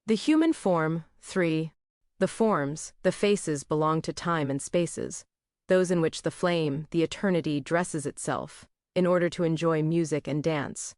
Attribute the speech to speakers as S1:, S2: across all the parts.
S1: The human form, 3. The forms, the faces belong to time and spaces, those in which the flame, the eternity, dresses itself, in order to enjoy music and dance.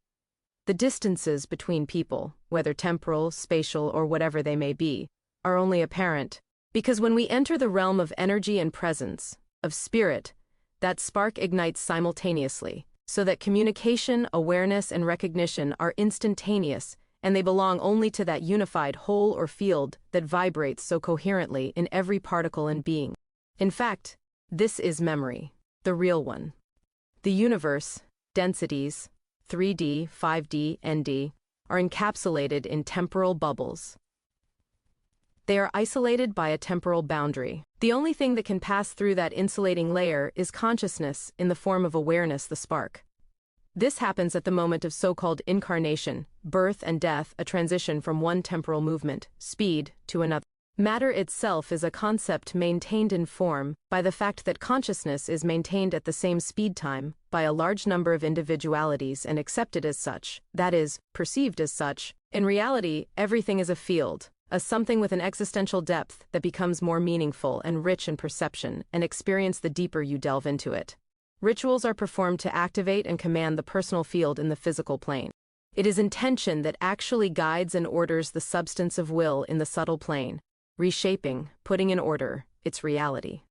S1: The distances between people, whether temporal, spatial, or whatever they may be, are only apparent, because when we enter the realm of energy and presence, of spirit, that spark ignites simultaneously, so that communication, awareness, and recognition are instantaneous, and they belong only to that unified whole or field that vibrates so coherently in every particle and being. In fact, this is memory, the real one. The universe, densities, 3D, 5D, ND, are encapsulated in temporal bubbles. They are isolated by a temporal boundary. The only thing that can pass through that insulating layer is consciousness in the form of awareness, the spark. This happens at the moment of so-called incarnation, birth and death, a transition from one temporal movement, speed, to another. Matter itself is a concept maintained in form by the fact that consciousness is maintained at the same speed time by a large number of individualities and accepted as such, that is, perceived as such. In reality, everything is a field, a something with an existential depth that becomes more meaningful and rich in perception and experience the deeper you delve into it. Rituals are performed to activate and command the personal field in the physical plane. It is intention that actually guides and orders the substance of will in the subtle plane, reshaping, putting in order, its reality.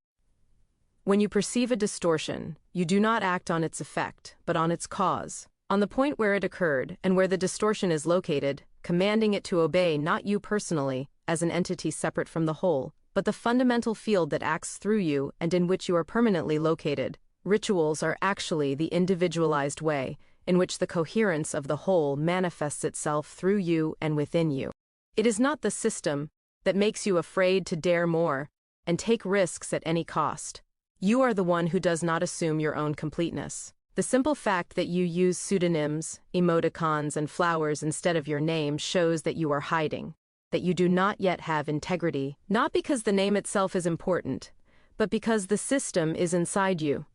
S1: When you perceive a distortion, you do not act on its effect, but on its cause, on the point where it occurred and where the distortion is located, commanding it to obey not you personally, as an entity separate from the whole, but the fundamental field that acts through you and in which you are permanently located. Rituals are actually the individualized way in which the coherence of the whole manifests itself through you and within you. It is not the system that makes you afraid to dare more and take risks at any cost. You are the one who does not assume your own completeness. The simple fact that you use pseudonyms, emoticons, and flowers instead of your name shows that you are hiding, that you do not yet have integrity, not because the name itself is important, but because the system is inside you.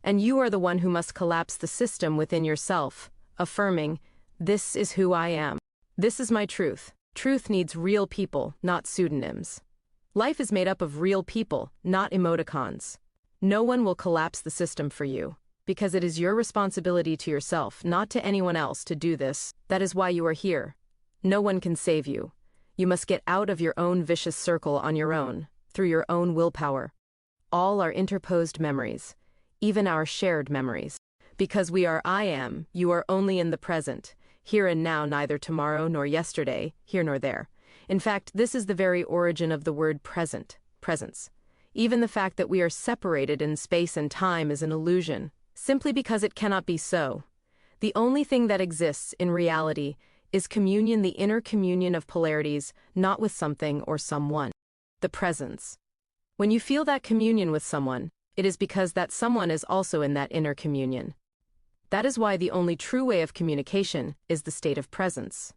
S1: And you are the one who must collapse the system within yourself, affirming, "This is who I am. This is my truth." Truth needs real people, not pseudonyms. Life is made up of real people, not emoticons. No one will collapse the system for you, because it is your responsibility to yourself, not to anyone else, to do this. That is why you are here. No one can save you. You must get out of your own vicious circle on your own, through your own willpower. All are interposed memories, even our shared memories. Because we are I am, you are only in the present, here and now, neither tomorrow nor yesterday, here nor there. In fact, this is the very origin of the word present, presence. Even the fact that we are separated in space and time is an illusion, simply because it cannot be so. The only thing that exists in reality is communion, the inner communion of polarities, not with something or someone. The presence. When you feel that communion with someone, it is because that someone is also in that inner communion. That is why the only true way of communication is the state of presence.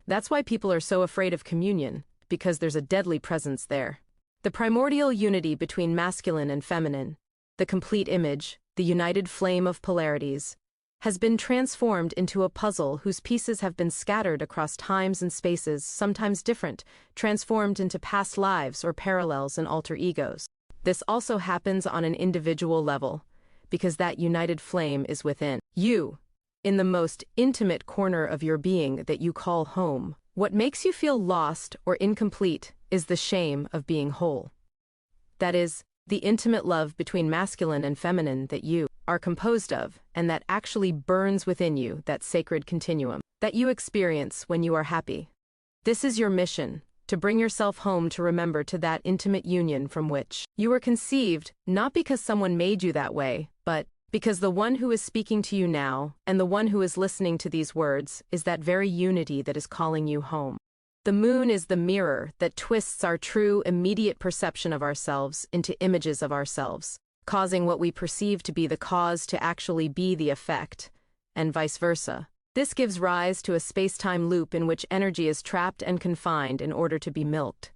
S1: That's why people are so afraid of communion, because there's a deadly presence there. The primordial unity between masculine and feminine, the complete image, the united flame of polarities, has been transformed into a puzzle whose pieces have been scattered across times and spaces, sometimes different, transformed into past lives or parallels and alter egos. This also happens on an individual level, because that united flame is within you, in the most intimate corner of your being that you call home. What makes you feel lost or incomplete is the shame of being whole. That is, the intimate love between masculine and feminine that you are composed of, and that actually burns within you, that sacred continuum that you experience when you are happy. This is your mission, to bring yourself home, to remember to that intimate union from which you were conceived, not because someone made you that way, but because the one who is speaking to you now, and the one who is listening to these words, is that very unity that is calling you home. The moon is the mirror that twists our true, immediate perception of ourselves into images of ourselves, causing what we perceive to be the cause to actually be the effect, and vice versa. This gives rise to a space-time loop in which energy is trapped and confined in order to be milked.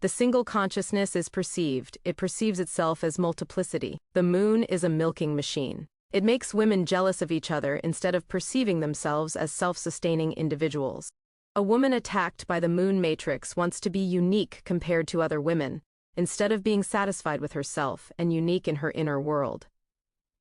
S1: The single consciousness is perceived, it perceives itself as multiplicity. The moon is a milking machine. It makes women jealous of each other instead of perceiving themselves as self-sustaining individuals. A woman attacked by the moon matrix wants to be unique compared to other women, instead of being satisfied with herself and unique in her inner world.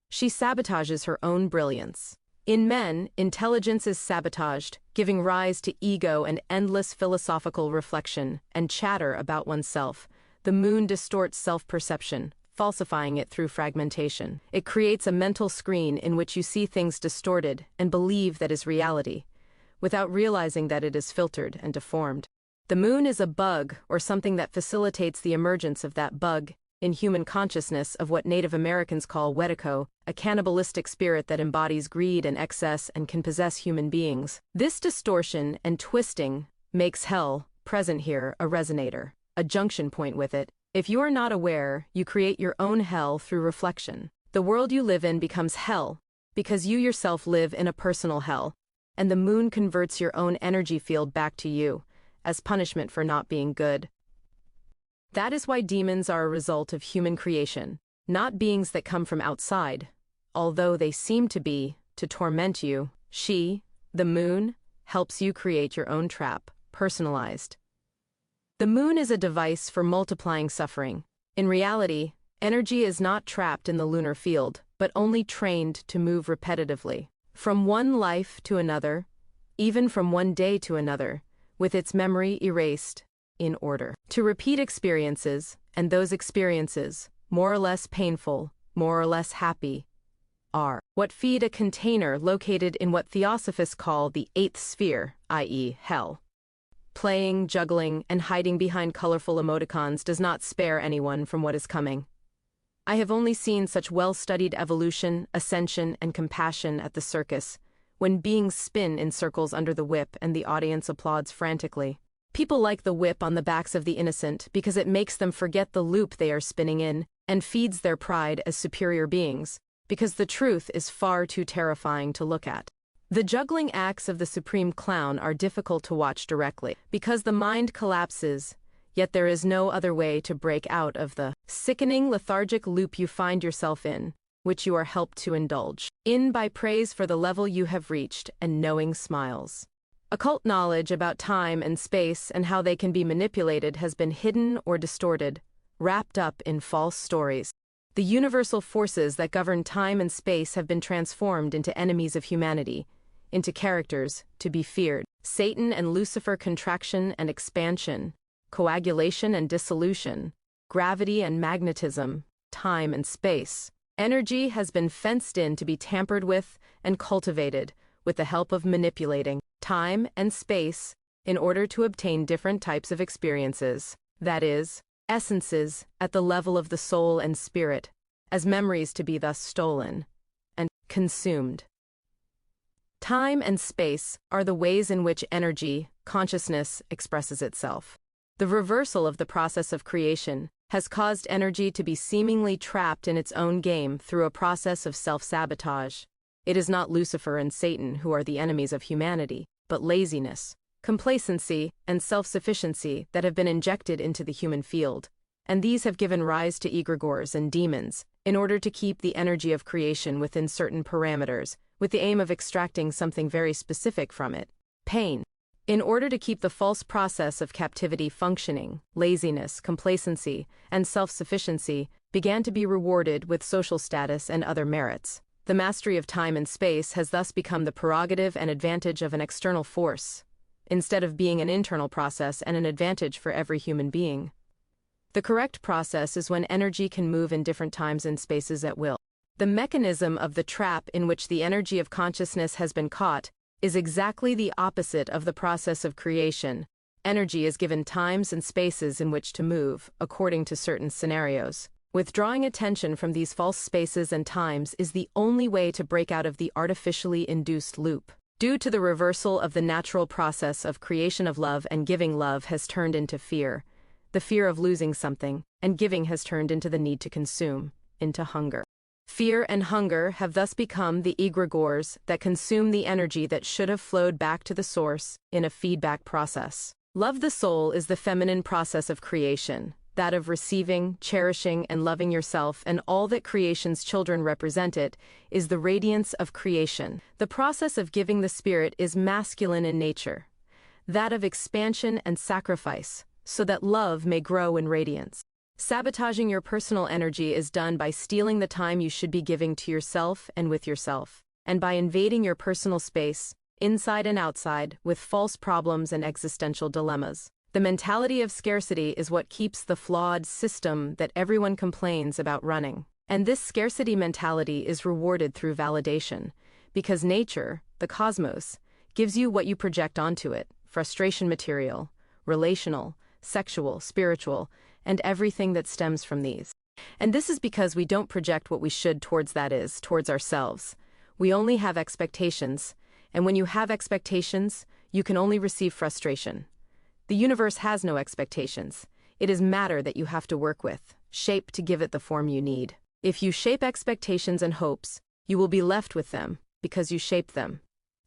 S1: She sabotages her own brilliance. In men, intelligence is sabotaged, giving rise to ego and endless philosophical reflection and chatter about oneself. The moon distorts self-perception, falsifying it through fragmentation. It creates a mental screen in which you see things distorted and believe that is reality, without realizing that it is filtered and deformed. The moon is a bug or something that facilitates the emergence of that bug in human consciousness of what Native Americans call Wetiko, a cannibalistic spirit that embodies greed and excess and can possess human beings. This distortion and twisting makes hell, present here, a resonator, a junction point with it. If you are not aware, you create your own hell through reflection. The world you live in becomes hell because you yourself live in a personal hell, and the moon converts your own energy field back to you as punishment for not being good. That is why demons are a result of human creation, not beings that come from outside, although they seem to be, to torment you. She, the moon, helps you create your own trap, personalized. The moon is a device for multiplying suffering. In reality, energy is not trapped in the lunar field, but only trained to move repetitively, from one life to another, even from one day to another, with its memory erased, in order to repeat experiences, and those experiences, more or less painful, more or less happy, are what feed a container located in what theosophists call the eighth sphere, i.e., hell. Playing, juggling, and hiding behind colorful emoticons does not spare anyone from what is coming. I have only seen such well-studied evolution, ascension, and compassion at the circus, when beings spin in circles under the whip and the audience applauds frantically. People like the whip on the backs of the innocent because it makes them forget the loop they are spinning in and feeds their pride as superior beings, because the truth is far too terrifying to look at. The juggling acts of the supreme clown are difficult to watch directly because the mind collapses, yet there is no other way to break out of the sickening lethargic loop you find yourself in, which you are helped to indulge in by praise for the level you have reached and knowing smiles. Occult knowledge about time and space and how they can be manipulated has been hidden or distorted, wrapped up in false stories. The universal forces that govern time and space have been transformed into enemies of humanity, into characters to be feared. Satan and Lucifer, contraction and expansion, coagulation and dissolution, gravity and magnetism, time and space. Energy has been fenced in to be tampered with and cultivated with the help of manipulating time and space in order to obtain different types of experiences, that is, essences at the level of the soul and spirit, as memories to be thus stolen and consumed. Time and space are the ways in which energy, consciousness, expresses itself. The reversal of the process of creation has caused energy to be seemingly trapped in its own game through a process of self-sabotage. It is not Lucifer and Satan who are the enemies of humanity, but laziness, complacency, and self-sufficiency that have been injected into the human field, and these have given rise to egregores and demons in order to keep the energy of creation within certain parameters, with the aim of extracting something very specific from it: pain. In order to keep the false process of captivity functioning, laziness, complacency, and self-sufficiency began to be rewarded with social status and other merits. The mastery of time and space has thus become the prerogative and advantage of an external force, instead of being an internal process and an advantage for every human being. The correct process is when energy can move in different times and spaces at will. The mechanism of the trap in which the energy of consciousness has been caught is exactly the opposite of the process of creation. Energy is given times and spaces in which to move, according to certain scenarios. Withdrawing attention from these false spaces and times is the only way to break out of the artificially induced loop. Due to the reversal of the natural process of creation of love and giving, love has turned into fear, the fear of losing something, and giving has turned into the need to consume, into hunger. Fear and hunger have thus become the egregores that consume the energy that should have flowed back to the source in a feedback process. Love the soul is the feminine process of creation, that of receiving, cherishing, and loving yourself and all that creation's children represent. It is the radiance of creation. The process of giving the spirit is masculine in nature. that of expansion and sacrifice, so that love may grow in radiance. Sabotaging your personal energy is done by stealing the time you should be giving to yourself and with yourself, and by invading your personal space, inside and outside, with false problems and existential dilemmas. The mentality of scarcity is what keeps the flawed system that everyone complains about running. And this scarcity mentality is rewarded through validation, because nature, the cosmos, gives you what you project onto it: frustration material, relational, sexual, spiritual, and everything that stems from these. And this is because we don't project what we should towards ourselves. We only have expectations, and when you have expectations, you can only receive frustration. The universe has no expectations. It is matter that you have to work with, shape to give it the form you need. If you shape expectations and hopes, you will be left with them, because you shape them.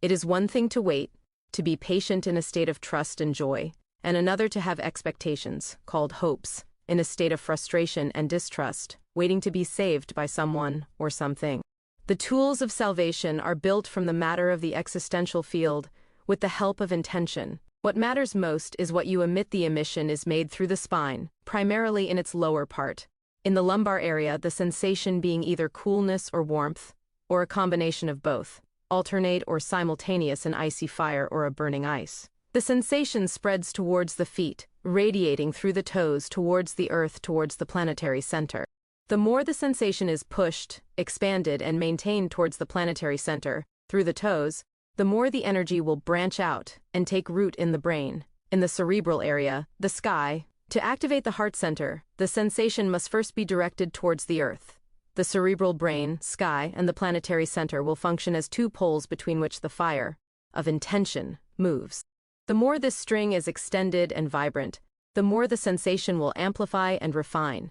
S1: It is one thing to wait, to be patient in a state of trust and joy, and another to have expectations, called hopes, in a state of frustration and distrust, waiting to be saved by someone or something. The tools of salvation are built from the matter of the existential field, with the help of intention. What matters most is what you emit. The emission is made through the spine, primarily in its lower part. In the lumbar area, the sensation being either coolness or warmth, or a combination of both, alternate or simultaneous, an icy fire or a burning ice. The sensation spreads towards the feet, radiating through the toes towards the earth, towards the planetary center. The more the sensation is pushed, expanded, and maintained towards the planetary center, through the toes, the more the energy will branch out and take root in the brain. In the cerebral area, the sky, to activate the heart center, the sensation must first be directed towards the earth. The cerebral brain, sky, and the planetary center will function as two poles between which the fire of intention moves. The more this string is extended and vibrant, the more the sensation will amplify and refine.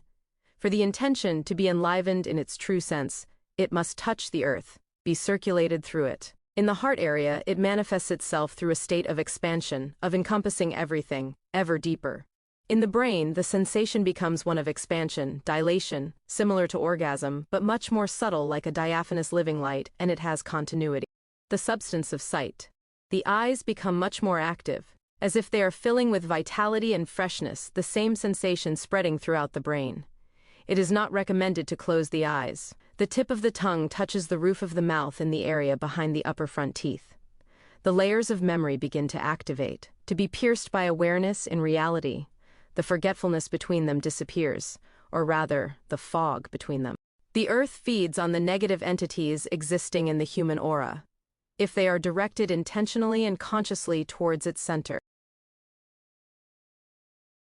S1: For the intention to be enlivened in its true sense, it must touch the earth, be circulated through it. In the heart area, it manifests itself through a state of expansion, of encompassing everything, ever deeper. In the brain, the sensation becomes one of expansion, dilation, similar to orgasm, but much more subtle, like a diaphanous living light, and it has continuity. The substance of sight. The eyes become much more active, as if they are filling with vitality and freshness, the same sensation spreading throughout the brain. It is not recommended to close the eyes. The tip of the tongue touches the roof of the mouth in the area behind the upper front teeth. The layers of memory begin to activate, to be pierced by awareness in reality. The forgetfulness between them disappears, or rather, the fog between them. The earth feeds on the negative entities existing in the human aura, if they are directed intentionally and consciously towards its center.